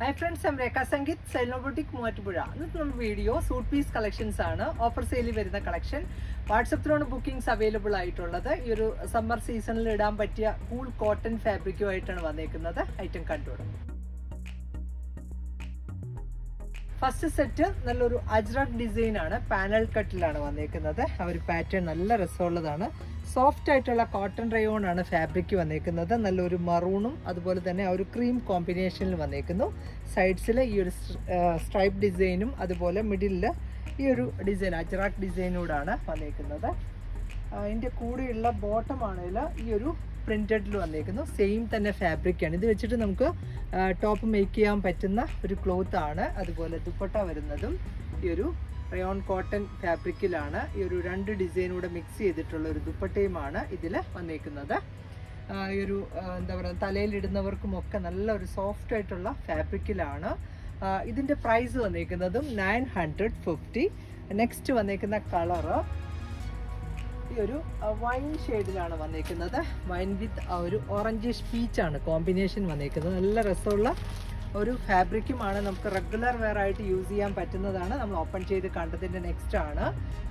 Hi friends, I'm Rekha Sangeet, Selno Boutique, Muatupuzha. ഇന്നത്തെ നമ്മുടെ video suit piece collections ആണ്. Offer സെയിലിൽ വരുന്ന കളക്ഷൻ വാട്സപ്പിലാണ് ബുക്കിംഗ്സ് അവൈലബിൾ ആയിട്ടുള്ളത്. ഈ ഒരു സമ്മർ സീസണിൽ ഇടാൻ പറ്റിയ കൂൾ കോട്ടൺ ഫാബ്രിക്കുമായിട്ടാണ് വന്നേക്കുന്നത്. ഐറ്റം കണ്ടുപിടും. ഫസ്റ്റ് സെറ്റ് നല്ലൊരു അജ്രക് ഡിസൈൻ ആണ്, പാനൽ കട്ടിലാണ് വന്നേക്കുന്നത്. ആ ഒരു പാറ്റേൺ നല്ല രസമുള്ളതാണ്. സോഫ്റ്റ് ആയിട്ടുള്ള കോട്ടൺ റയോൺ ആണ് ഫാബ്രിക് വന്നേക്കുന്നത്. നല്ലൊരു മറൂണും അതുപോലെ തന്നെ ആ ഒരു ക്രീം കോമ്പിനേഷനിൽ വന്നേക്കുന്നു. സൈഡ്സിൽ ഈ ഒരു സ്ട്രൈപ്പ് ഡിസൈനും അതുപോലെ മിഡിലിൽ ഈ ഒരു ഡിസൈൻ അജ്രക് ഡിസൈനോടാണ് വന്നേക്കുന്നത്. ഇതിൻ്റെ കൂടെയുള്ള ബോട്ടം ആണെങ്കിൽ ഈ ഒരു പ്രിന്റഡിൽ വന്നേക്കുന്നു. സെയിം തന്നെ ഫാബ്രിക്കാണ്. ഇത് വെച്ചിട്ട് നമുക്ക് ടോപ്പ് മേക്ക് ചെയ്യാൻ പറ്റുന്ന ഒരു ക്ലോത്ത് ആണ്. അതുപോലെ ദുപ്പട്ട വരുന്നതും ഈ ഒരു റയോൺ കോട്ടൺ ഫാബ്രിക്കിലാണ്. ഈ ഒരു രണ്ട് ഡിസൈനൂടെ മിക്സ് ചെയ്തിട്ടുള്ള ഒരു ദുപ്പട്ടയുമാണ് ഇതിൽ വന്നേക്കുന്നത്. ഈ ഒരു എന്താ പറയുക, തലയിലിടുന്നവർക്കുമൊക്കെ നല്ല ഒരു സോഫ്റ്റ് ആയിട്ടുള്ള ഫാബ്രിക്കിലാണ്. ഇതിൻ്റെ പ്രൈസ് വന്നേക്കുന്നതും 950. നെക്സ്റ്റ് വന്നേക്കുന്ന കളറ് ഈ ഒരു വൈൻ ഷെയ്ഡിലാണ് വന്നേക്കുന്നത്. വൈൻ വിത്ത് ഒരു ഓറഞ്ചിഷ് പീച്ചാണ് കോമ്പിനേഷൻ വന്നേക്കുന്നത്. നല്ല രസമുള്ള ഒരു ഫാബ്രിക്കുമാണ്. നമുക്ക് റെഗുലർ വെയർ ആയിട്ട് യൂസ് ചെയ്യാൻ പറ്റുന്നതാണ്. നമ്മൾ ഓപ്പൺ ചെയ്ത് കണ്ടതിൻ്റെ നെക്സ്റ്റ് ആണ്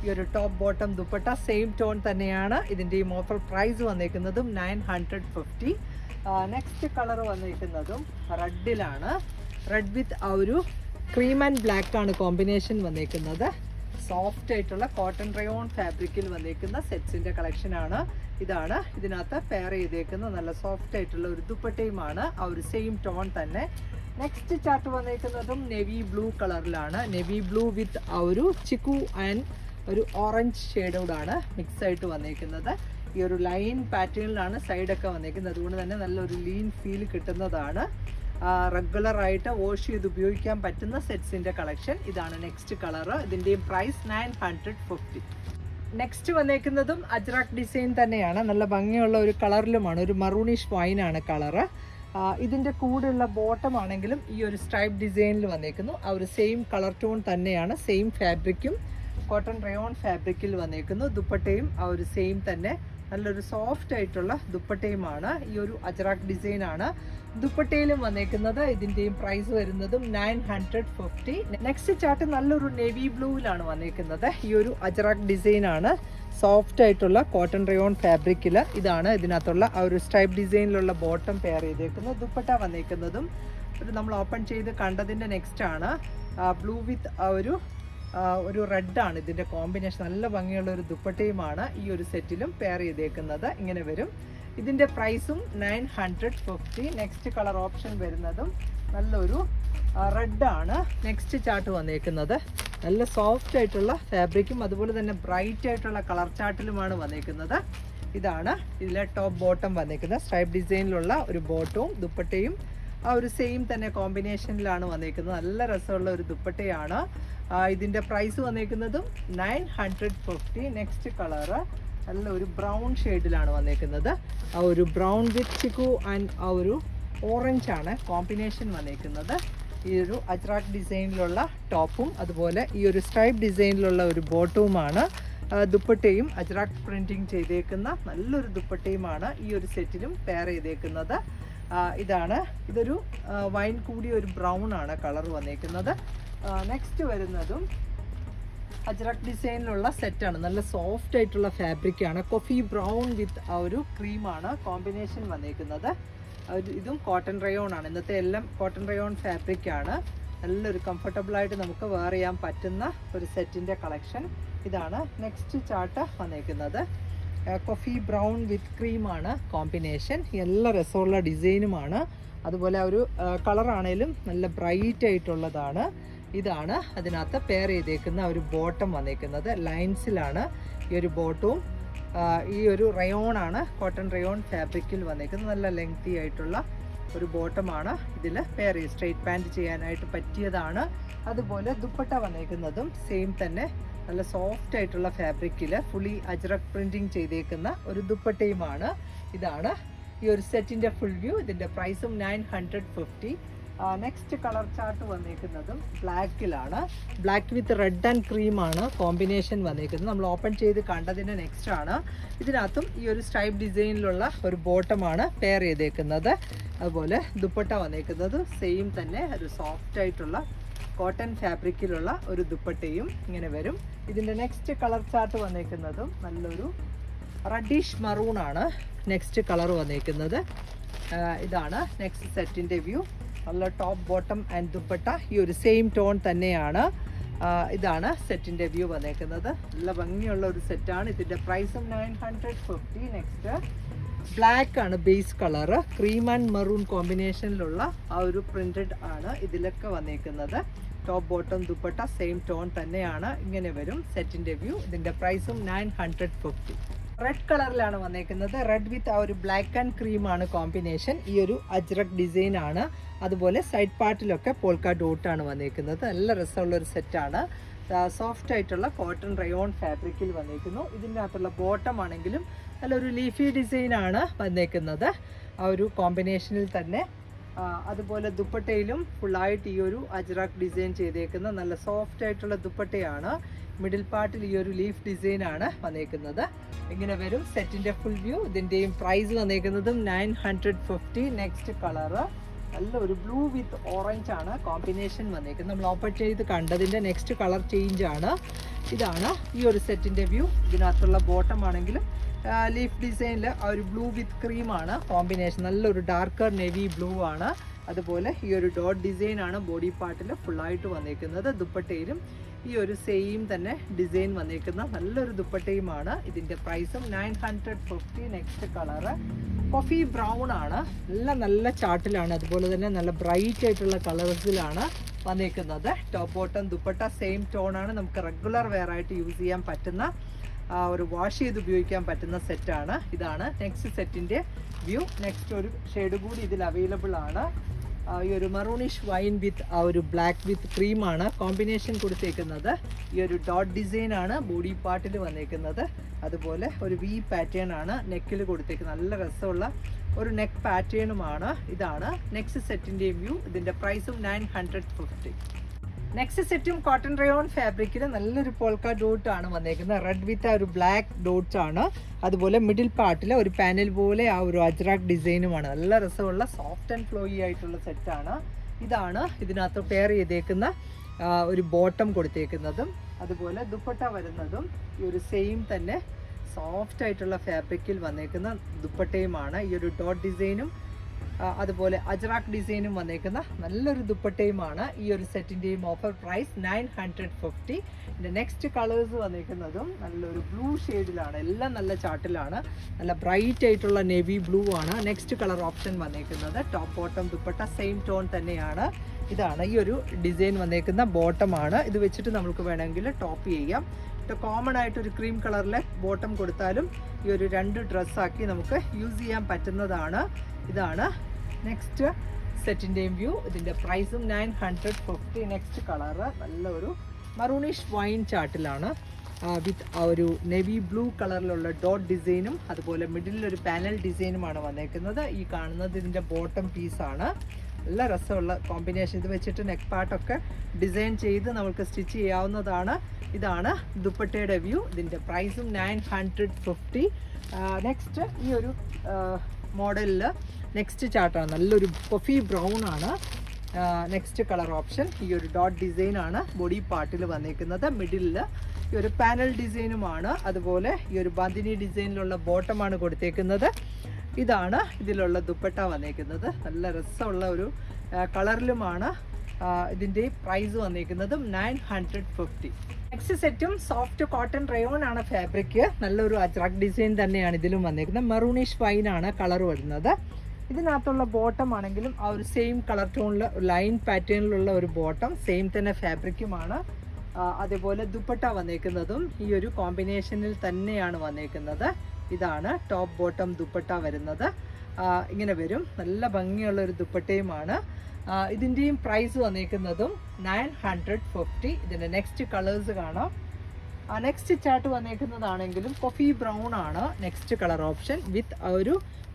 ഈ ഒരു top bottom dupatta. Same tone തന്നെയാണ്. ഇതിൻ്റെയും ഓഫർ പ്രൈസ് വന്നേക്കുന്നതും 950. നെക്സ്റ്റ് കളർ വന്നേക്കുന്നതും റെഡിലാണ്. റെഡ് വിത്ത് ആ ഒരു ക്രീം ആൻഡ് ബ്ലാക്ക് ആണ് കോമ്പിനേഷൻ വന്നേക്കുന്നത്. സോഫ്റ്റ് ആയിട്ടുള്ള കോട്ടൺ റയോൺ ഫാബ്രിക്കിൽ വന്നേക്കുന്ന സെറ്റ്സിൻ്റെ കളക്ഷനാണ്. ഇതാണ് ഇതിനകത്ത് പെയർ ചെയ്തേക്കുന്ന നല്ല സോഫ്റ്റ് ആയിട്ടുള്ള ഒരു ദുപ്പട്ടയുമാണ്. ആ ഒരു സെയിം ടോൺ തന്നെ. നെക്സ്റ്റ് ചാർട്ട് വന്നേക്കുന്നതും നെവി ബ്ലൂ കളറിലാണ്. നെവി ബ്ലൂ വിത്ത് ആ ഒരു ചിക്കു ആൻഡ് ഒരു ഓറഞ്ച് ഷെയ്ഡോടാണ് മിക്സ് ആയിട്ട് വന്നേക്കുന്നത്. ഈ ഒരു ലൈൻ പാറ്റേണിലാണ് സൈഡൊക്കെ വന്നേക്കുന്നത്. അതുകൊണ്ട് തന്നെ നല്ലൊരു ലീൻ ഫീൽ കിട്ടുന്നതാണ്. റെഗുലർ ആയിട്ട് വാഷ് ചെയ്ത് ഉപയോഗിക്കാൻ പറ്റുന്ന സെറ്റ്സിൻ്റെ കളക്ഷൻ. ഇതാണ് നെക്സ്റ്റ് കളറ്. ഇതിൻ്റെയും പ്രൈസ് 950. നെക്സ്റ്റ് വന്നേക്കുന്നതും അജ്രക് ഡിസൈൻ തന്നെയാണ്. നല്ല ഭംഗിയുള്ള ഒരു കളറിലുമാണ്. ഒരു മറൂണിഷ് വൈനാണ് കളറ്. ഇതിൻ്റെ കൂടെയുള്ള ബോട്ടം ആണെങ്കിലും ഈ ഒരു സ്ട്രൈപ്പ് ഡിസൈനിൽ വന്നേക്കുന്നു. ആ ഒരു സെയിം കളർ ടോൺ തന്നെയാണ്. സെയിം ഫാബ്രിക്കും കോട്ടൺ റയോൺ ഫാബ്രിക്കിൽ വന്നേക്കുന്നു. ദുപ്പട്ടയും ആ ഒരു സെയിം തന്നെ നല്ലൊരു സോഫ്റ്റ് ആയിട്ടുള്ള ദുപ്പട്ടയുമാണ്. ഈ ഒരു അജ്രക് ഡിസൈനാണ് ദുപ്പട്ടയിലും വന്നേക്കുന്നത്. ഇതിൻ്റെയും പ്രൈസ് വരുന്നതും 950. നെക്സ്റ്റ് ചാർട്ട് നല്ലൊരു നേവി ബ്ലൂവിലാണ് വന്നേക്കുന്നത്. ഈ ഒരു അജ്രക് ഡിസൈനാണ്. സോഫ്റ്റ് ആയിട്ടുള്ള കോട്ടൺ റയോൺ ഫാബ്രിക്കിൽ ഇതാണ് ഇതിനകത്തുള്ള ആ ഒരു സ്ട്രൈപ്പ് ഡിസൈനിലുള്ള ബോട്ടം പെയർ ചെയ്തേക്കുന്നത്. ദുപ്പട്ട വന്നേക്കുന്നതും നമ്മൾ ഓപ്പൺ ചെയ്ത് കണ്ടതിൻ്റെ നെക്സ്റ്റ് ആണ് ബ്ലൂ വിത്ത് ആ ഒരു റെഡാണ് ഇതിൻ്റെ കോമ്പിനേഷൻ. നല്ല ഭംഗിയുള്ള ഒരു ദുപ്പട്ടയുമാണ് ഈ ഒരു സെറ്റിലും പെയർ ചെയ്തേക്കുന്നത്. ഇങ്ങനെ വരും. ഇതിൻ്റെ പ്രൈസും 950. നെക്സ്റ്റ് കളർ ഓപ്ഷൻ വരുന്നതും നല്ലൊരു റെഡാണ്. നെക്സ്റ്റ് ചാർട്ട് വന്നേക്കുന്നത് നല്ല സോഫ്റ്റ് ആയിട്ടുള്ള ഫാബ്രിക്കും അതുപോലെ തന്നെ ബ്രൈറ്റ് ആയിട്ടുള്ള കളർ ചാർട്ടിലുമാണ് വന്നേക്കുന്നത്. ഇതാണ് ഇതിലെ ടോപ്പ് ബോട്ടം വന്നേക്കുന്നത്. സ്ട്രൈപ്പ് ഡിസൈനിലുള്ള ഒരു ബോട്ടവും ദുപ്പട്ടയും ആ ഒരു സെയിം തന്നെ കോമ്പിനേഷനിലാണ് വന്നേക്കുന്നത്. നല്ല രസമുള്ള ഒരു ദുപ്പട്ടയാണ്. ഇതിൻ്റെ പ്രൈസ് വന്നേക്കുന്നതും 950. നെക്സ്റ്റ് കളറ് നല്ല ഒരു ബ്രൗൺ ഷെയ്ഡിലാണ് വന്നേക്കുന്നത്. ആ ഒരു ബ്രൗൺ വിത്ത് ചിക്കു ആൻഡ് ആ ഒരു ഓറഞ്ചാണ് കോമ്പിനേഷൻ വന്നേക്കുന്നത്. ഈ ഒരു അജ്രക് ഡിസൈനിലുള്ള ടോപ്പും അതുപോലെ ഈ ഒരു സ്ട്രൈപ്പ് ഡിസൈനിലുള്ള ഒരു ബോട്ടവുമാണ്. ദുപ്പട്ടയും അജ്രക് പ്രിൻറ്റിങ് ചെയ്തേക്കുന്ന നല്ലൊരു ദുപ്പട്ടയുമാണ് ഈ ഒരു സെറ്റിലും പെയർ ചെയ്തേക്കുന്നത്. ഇതൊരു വൈൻ കൂടിയ ഒരു ബ്രൗൺ ആണ് കളർ വന്നേക്കുന്നത്. നെക്സ്റ്റ് വരുന്നതും അജ്രക് ഡിസൈനിലുള്ള സെറ്റാണ്. നല്ല സോഫ്റ്റ് ആയിട്ടുള്ള ഫാബ്രിക്കാണ്. കോഫി ബ്രൗൺ വിത്ത് ആ ഒരു ക്രീമാണ് കോമ്പിനേഷൻ വന്നേക്കുന്നത്. ഇതും കോട്ടൺ റയോൺ ആണ്. ഇന്നത്തെ എല്ലാം കോട്ടൺ റയോൺ ഫാബ്രിക്കാണ്. നല്ലൊരു കംഫർട്ടബിളായിട്ട് നമുക്ക് വെയർ ചെയ്യാൻ പറ്റുന്ന ഒരു സെറ്റിൻ്റെ കളക്ഷൻ. ഇതാണ് നെക്സ്റ്റ് ചാർട്ട് വന്നേക്കുന്നത്. കോഫി ബ്രൗൺ വിത്ത് ക്രീമാണ് കോമ്പിനേഷൻ. എല്ലാ രസമുള്ള ഡിസൈനുമാണ്. അതുപോലെ ആ ഒരു കളറാണേലും നല്ല ബ്രൈറ്റ് ആയിട്ടുള്ളതാണ്. ഇതാണ് അതിനകത്ത് പെയർ ചെയ്തേക്കുന്ന ഒരു ബോട്ടം വന്നേക്കുന്നത്. ലൈൻസിലാണ് ഈ ഒരു ബോട്ടവും. ഈ ഒരു റയോൺ ആണ്, കോട്ടൺ റയോൺ ഫാബ്രിക്കിൽ വന്നേക്കുന്നത്. നല്ല ലെങ്തി ആയിട്ടുള്ള ഒരു ബോട്ടമാണ് ഇതിൽ പെയർ ചെയ്ത് സ്ട്രെയിറ്റ് പാൻറ്റ് ചെയ്യാനായിട്ട് പറ്റിയതാണ്. അതുപോലെ ദുപ്പട്ട വന്നേക്കുന്നതും സെയിം തന്നെ നല്ല സോഫ്റ്റ് ആയിട്ടുള്ള ഫാബ്രിക്കിൽ ഫുള്ളി അജ്രക് പ്രിൻറ്റിങ് ചെയ്തേക്കുന്ന ഒരു ദുപ്പട്ടയുമാണ്. ഇതാണ് ഈ ഒരു സെറ്റിൻ്റെ ഫുൾ വ്യൂ. ഇതിൻ്റെ പ്രൈസും 950. നെക്സ്റ്റ് കളർ ചാർട്ട് വന്നിരിക്കുന്നതും ബ്ലാക്കിലാണ്. Black with red and cream ആണ് കോമ്പിനേഷൻ വന്നിരിക്കുന്നത്. നമ്മൾ ഓപ്പൺ ചെയ്ത് കണ്ടതിൻ്റെ നെക്സ്റ്റ് ആണ്. ഇതിനകത്തും ഈ ഒരു സ്ട്രൈപ്പ് ഡിസൈനിലുള്ള ഒരു ബോട്ടമാണ് പെയർ ചെയ്തേക്കുന്നത്. അതുപോലെ ദുപ്പട്ട വന്നിരിക്കുന്നത് സെയിം തന്നെ ഒരു സോഫ്റ്റ് ആയിട്ടുള്ള കോട്ടൺ ഫാബ്രിക്കിലുള്ള ഒരു ദുപ്പട്ടയും ഇങ്ങനെ വരും. ഇതിൻ്റെ നെക്സ്റ്റ് കളർ ചാർട്ട് വന്നിരിക്കുന്നതും നല്ലൊരു റെഡിഷ് മറൂൺ ആണ് നെക്സ്റ്റ് കളർ വന്നിരിക്കുന്നത്. ഇതാണ് നെക്സ്റ്റ് സെറ്റിൻ്റെ വ്യൂ. നല്ല ടോപ്പ് ബോട്ടം ആൻഡ് ദുപ്പട്ട ഈ ഒരു സെയിം ടോൺ തന്നെയാണ്. ഇതാണ് സെറ്റിൻ്റെ വ്യൂ വന്നേക്കുന്നത്. നല്ല ഭംഗിയുള്ള ഒരു സെറ്റാണ്. ഇതിൻ്റെ പ്രൈസും 950. നെക്സ്റ്റ് ബ്ലാക്ക് ആണ് base colour. Cream and maroon കോമ്പിനേഷനിലുള്ള ആ ഒരു പ്രിന്റഡ് ആണ് ഇതിലൊക്കെ വന്നേക്കുന്നത്. Top bottom dupatta same tone തന്നെയാണ്. ഇങ്ങനെ വരും സെറ്റിൻ്റെ വ്യൂ. ഇതിൻ്റെ പ്രൈസും 950. റെഡ് കളറിലാണ് വന്നേക്കുന്നത്. റെഡ് വിത്ത് ആ ഒരു ബ്ലാക്ക് ആൻഡ് ക്രീം ആണ് കോമ്പിനേഷൻ. ഈ ഒരു അജ്രക് ഡിസൈൻ ആണ്. അതുപോലെ സൈഡ് പാർട്ടിലൊക്കെ പോൾക്ക ഡോട്ടാണ് വന്നേക്കുന്നത്. നല്ല രസമുള്ള ഒരു സെറ്റാണ്. സോഫ്റ്റ് ആയിട്ടുള്ള കോട്ടൺ റയോൺ ഫാബ്രിക്കിൽ വന്നേക്കുന്നു. ഇതിൻ്റെ അകത്തുള്ള ബോട്ടം ആണെങ്കിലും നല്ലൊരു ലീഫി ഡിസൈൻ ആണ് വന്നേക്കുന്നത് ആ ഒരു കോമ്പിനേഷനിൽ തന്നെ. അതുപോലെ ദുപ്പട്ടയിലും ഫുള്ളായിട്ട് ഈ ഒരു അജ്രക് ഡിസൈൻ ചെയ്തേക്കുന്ന നല്ല സോഫ്റ്റ് ആയിട്ടുള്ള ദുപ്പട്ടയാണ്. മിഡിൽ പാർട്ടിൽ ഈ ഒരു ലീഫ് ഡിസൈൻ ആണ് വന്നേക്കുന്നത്. ഇങ്ങനെ വരും സെറ്റിന്റെ ഫുൾ വ്യൂ. ഇതിന്റെയും പ്രൈസ് വന്നേക്കുന്നതും 950. നെക്സ്റ്റ് കളറ് നല്ല ഒരു ബ്ലൂ വിത്ത് ഓറഞ്ച് ആണ് കോമ്പിനേഷൻ വന്നേക്കുന്നത്. നമ്മൾ ഓപ്പൺ ചെയ്ത് കണ്ടതിന്റെ നെക്സ്റ്റ് കളർ ചേഞ്ച് ആണ്. ഇതാണ് ഈ ഒരു സെറ്റിന്റെ വ്യൂ. ഇതിനകത്തുള്ള ബോട്ടം ആണെങ്കിലും ലീഫ് ഡിസൈനിൽ ആ ഒരു ബ്ലൂ വിത്ത് ക്രീം ആണ് കോമ്പിനേഷൻ. നല്ലൊരു ഡാർക്കർ നെവി ബ്ലൂ ആണ്. അതുപോലെ ഈ ഒരു ഡോട്ട് ഡിസൈൻ ആണ് ബോഡി പാർട്ടിൽ ഫുള്ളായിട്ട് വന്നേക്കുന്നത്. ദുപ്പട്ടയിലും ഈ ഒരു സെയിം തന്നെ ഡിസൈൻ വന്നേക്കുന്ന നല്ലൊരു ദുപ്പട്ടയുമാണ്. ഇതിൻ്റെ പ്രൈസും 950. നെക്സ്റ്റ് കളറ് കോഫി ബ്രൗൺ ആണ്. നല്ല ചാർട്ടിലാണ്. അതുപോലെ തന്നെ നല്ല ബ്രൈറ്റ് ആയിട്ടുള്ള കളേഴ്സിലാണ് വന്നേക്കുന്നത്. Top bottom dupatta same tone ആണ്. നമുക്ക് റെഗുലർ വെയർ ആയിട്ട് യൂസ് ചെയ്യാൻ പറ്റുന്ന ഒരു വാഷ് ചെയ്ത് ഉപയോഗിക്കാൻ പറ്റുന്ന സെറ്റാണ്. ഇതാണ് നെക്സ്റ്റ് സെറ്റിൻ്റെ വ്യൂ. നെക്സ്റ്റ് ഒരു ഷെയ്ഡ് കൂടി ഇതിൽ അവൈലബിൾ ആണ്. ഈ ഒരു മറൂണിഷ് വൈൻ വിത്ത് ആ ഒരു ബ്ലാക്ക് വിത്ത് ക്രീമാണ് കോമ്പിനേഷൻ കൊടുത്തേക്കുന്നത്. ഈ ഒരു ഡോട്ട് ഡിസൈൻ ആണ് ബോഡി പാർട്ടിൽ വന്നേക്കുന്നത്. അതുപോലെ ഒരു വി പാറ്റേൺ ആണ് നെക്കിൽ കൊടുത്തേക്കുന്നത്. നല്ല രസമുള്ള ഒരു നെക്ക് പാറ്റേണുമാണ്. ഇതാണ് നെക്സ്റ്റ് സെറ്റിൻ്റെ വ്യൂ. ഇതിൻ്റെ പ്രൈസും 950. നെക്സ്റ്റ് സെറ്റും കോട്ടൺ റയോൺ ഫാബ്രിക്കിൽ നല്ലൊരു പോൾക്ക ഡോട്ട് ആണ് വന്നേക്കുന്നത്. റെഡ് വിത്ത് ആ ഒരു ബ്ലാക്ക് ഡോട്ട്സ് ആണ്. അതുപോലെ മിഡിൽ പാർട്ടിൽ ഒരു പാനൽ പോലെ ആ ഒരു അജ്രക് ഡിസൈനുമാണ്. നല്ല രസമുള്ള സോഫ്റ്റ് ആൻഡ് ഫ്ലോയി ആയിട്ടുള്ള സെറ്റാണ്. ഇതാണ് ഇതിനകത്ത് പെയർ ചെയ്തേക്കുന്ന ഒരു ബോട്ടം കൊടുത്തേക്കുന്നതും. അതുപോലെ ദുപ്പട്ട വരുന്നതും ഈ ഒരു സെയിം തന്നെ സോഫ്റ്റ് ആയിട്ടുള്ള ഫാബ്രിക്കിൽ വന്നേക്കുന്ന ദുപ്പട്ടയുമാണ്. ഈ ഒരു ഡോട്ട് ഡിസൈനും അതുപോലെ അജ്രക് ഡിസൈനും വന്നേക്കുന്ന നല്ലൊരു ദുപ്പട്ടയുമാണ്. ഈ ഒരു സെറ്റിൻ്റെയും ഓഫർ പ്രൈസ് 950. ഇതിൻ്റെ നെക്സ്റ്റ് കളേഴ്സ് വന്നേക്കുന്നതും നല്ലൊരു ബ്ലൂ ഷെയ്ഡിലാണ്. എല്ലാം നല്ല ചാർട്ടിലാണ്. നല്ല ബ്രൈറ്റ് ആയിട്ടുള്ള നേവി ബ്ലൂ ആണ് നെക്സ്റ്റ് കളർ ഓപ്ഷൻ വന്നേക്കുന്നത്. Top bottom dupatta same tone തന്നെയാണ്. ഇതാണ് ഈ ഒരു ഡിസൈൻ വന്നേക്കുന്ന ബോട്ടമാണ്. ഇത് വെച്ചിട്ട് നമുക്ക് വേണമെങ്കിൽ ടോപ്പ് ചെയ്യാം. കോമൺ ആയിട്ട് ഒരു ക്രീം കളറിലെ ബോട്ടം കൊടുത്താലും ഈ ഒരു 2 ഡ്രസ്സാക്കി നമുക്ക് യൂസ് ചെയ്യാൻ പറ്റുന്നതാണ്. ഇതാണ് നെക്സ്റ്റ് സെറ്റിൻ്റെയും വ്യൂ. ഇതിൻ്റെ പ്രൈസും 950. നെക്സ്റ്റ് കളറ് നല്ലൊരു മറൂണിഷ് വൈൻ ചാർട്ടിലാണ് വിത്ത് ആ ഒരു നെവി ബ്ലൂ കളറിലുള്ള ഡോട്ട് ഡിസൈനും അതുപോലെ മിഡിലൊരു പാനൽ ഡിസൈനുമാണ് വന്നേക്കുന്നത്. ഈ കാണുന്നത് ഇതിൻ്റെ ബോട്ടം പീസാണ്. നല്ല രസമുള്ള കോമ്പിനേഷൻ. ഇത് വെച്ചിട്ട് നെക്ക് പാർട്ടൊക്കെ ഡിസൈൻ ചെയ്ത് നമുക്ക് സ്റ്റിച്ച് ചെയ്യാവുന്നതാണ്. ഇതാണ് ദുപ്പട്ടയുടെ വ്യൂ. ഇതിൻ്റെ പ്രൈസും 950. നെക്സ്റ്റ് ഈ ഒരു മോഡലിൽ നെക്സ്റ്റ് ചാർട്ടാണ്. നല്ലൊരു കോഫി ബ്രൗൺ ആണ് നെക്സ്റ്റ് കളർ ഓപ്ഷൻ. ഈ ഒരു ഡോട്ട് ഡിസൈൻ ആണ് ബോഡി പാർട്ടിൽ വന്നേക്കുന്നത്. മിഡിലിൽ ഈ ഒരു പാനൽ ഡിസൈനുമാണ്. അതുപോലെ ഈ ഒരു ബന്ദിനി ഡിസൈനിലുള്ള ബോട്ടമാണ് കൊടുത്തേക്കുന്നത്. ഇതാണ് ഇതിലുള്ള ദുപ്പട്ട വന്നേക്കുന്നത്. നല്ല രസമുള്ള ഒരു കളറിലുമാണ്. ഇതിൻ്റെ പ്രൈസ് വന്നേക്കുന്നതും 950. നെക്സ്റ്റ് സെറ്റും സോഫ്റ്റ് കോട്ടൺ റയോൺ ആണ് ഫാബ്രിക്. നല്ലൊരു അജ്രക് ഡിസൈൻ തന്നെയാണ് ഇതിലും വന്നേക്കുന്നത്. മെറൂണിഷ് വൈൻ ആണ് കളർ വരുന്നത്. ഇതിനകത്തുള്ള ബോട്ടം ആണെങ്കിലും ആ ഒരു സെയിം കളർ ടോണിൽ ലൈൻ പാറ്റേണിലുള്ള ഒരു ബോട്ടം സെയിം തന്നെ ഫാബ്രിക്കുമാണ്. അതേപോലെ ദുപ്പട്ട വന്നേക്കുന്നതും ഈ ഒരു കോമ്പിനേഷനിൽ തന്നെയാണ് വന്നേക്കുന്നത്. ഇതാണ് ടോപ്പ് ബോട്ടം ദുപ്പട്ട വരുന്നത്. ഇങ്ങനെ വരും. നല്ല ഭംഗിയുള്ള ഒരു ദുപ്പട്ടയുമാണ്. ഇതിൻ്റെയും പ്രൈസ് വന്നേക്കുന്നതും 950. ഇതിൻ്റെ നെക്സ്റ്റ് കളേഴ്സ് കാണാം. നെക്സ്റ്റ് ചാർട്ട് വന്നേക്കുന്നതാണെങ്കിലും കോഫി ബ്രൗൺ ആണ് നെക്സ്റ്റ് കളർ ഓപ്ഷൻ വിത്ത് ഒരു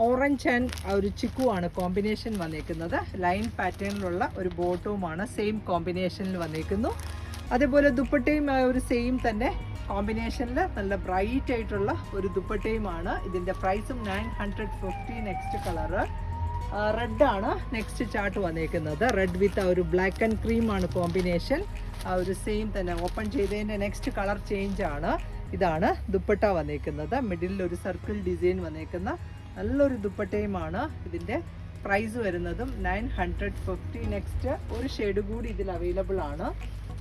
ഓറഞ്ച് ആൻഡ് ഒരു ചിക്കു ആണ് കോമ്പിനേഷൻ വന്നേക്കുന്നത്. ലൈൻ പാറ്റേണിലുള്ള ഒരു ബോട്ടവുമാണ് സെയിം കോമ്പിനേഷനിൽ വന്നേക്കുന്നു. അതേപോലെ ദുപ്പട്ടയും ഒരു സെയിം തന്നെ കോമ്പിനേഷനിൽ നല്ല ബ്രൈറ്റ് ആയിട്ടുള്ള ഒരു ദുപ്പട്ടയുമാണ്. ഇതിൻ്റെ പ്രൈസും 950. നെക്സ്റ്റ് കളറ് റെഡ് ആണ് നെക്സ്റ്റ് ചാർട്ട് വന്നേക്കുന്നത്. റെഡ് വിത്ത് ആ ഒരു ബ്ലാക്ക് ആൻഡ് ക്രീം ആണ് കോമ്പിനേഷൻ. ആ ഒരു സെയിം തന്നെ ഓപ്പൺ ചെയ്തതിൻ്റെ നെക്സ്റ്റ് കളർ ചേഞ്ച് ആണ്. ഇതാണ് ദുപ്പട്ട വന്നേക്കുന്നത്. മിഡിലിൽ ഒരു സർക്കിൾ ഡിസൈൻ വന്നേക്കുന്ന നല്ലൊരു ദുപ്പട്ടയുമാണ്. ഇതിൻ്റെ പ്രൈസ് വരുന്നതും 950. നെക്സ്റ്റ് ഒരു ഷെയ്ഡ് കൂടി ഇതിൽ അവൈലബിൾ ആണ്.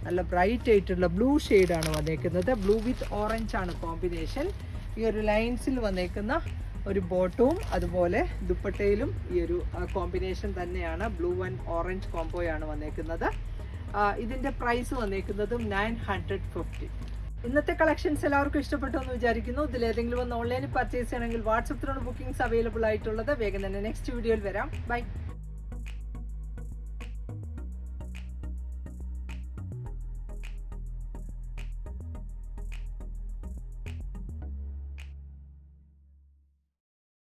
നല്ല ബ്രൈറ്റ് ആയിട്ടുള്ള ബ്ലൂ ഷെയ്ഡാണ് വന്നേക്കുന്നത്. ബ്ലൂ വിത്ത് ഓറഞ്ച് ആണ് കോമ്പിനേഷൻ. ഈ ഒരു ലൈൻസിൽ വന്നേക്കുന്ന ഒരു ബോട്ടവും അതുപോലെ ദുപ്പട്ടയിലും ഈ ഒരു കോമ്പിനേഷൻ തന്നെയാണ്. ബ്ലൂ ആൻഡ് ഓറഞ്ച് കോംബോയാണ് വന്നേക്കുന്നത്. ഇതിൻ്റെ പ്രൈസ് വന്നേക്കുന്നതും 950. ഇന്നത്തെ കളക്ഷൻസ് എല്ലാവർക്കും ഇഷ്ടപ്പെട്ടു എന്ന് വിചാരിക്കുന്നു. ഇതിലേതെങ്കിലും ഒന്ന് ഓൺലൈനിൽ പർച്ചേസ് ചെയ്യണമെങ്കിൽ വാട്സപ്പിലാണ് ബുക്കിംഗ്സ് അവൈലബിൾ ആയിട്ടുള്ളത്. വേഗം തന്നെ നെക്സ്റ്റ് വീഡിയോയിൽ വരാം. ബൈ.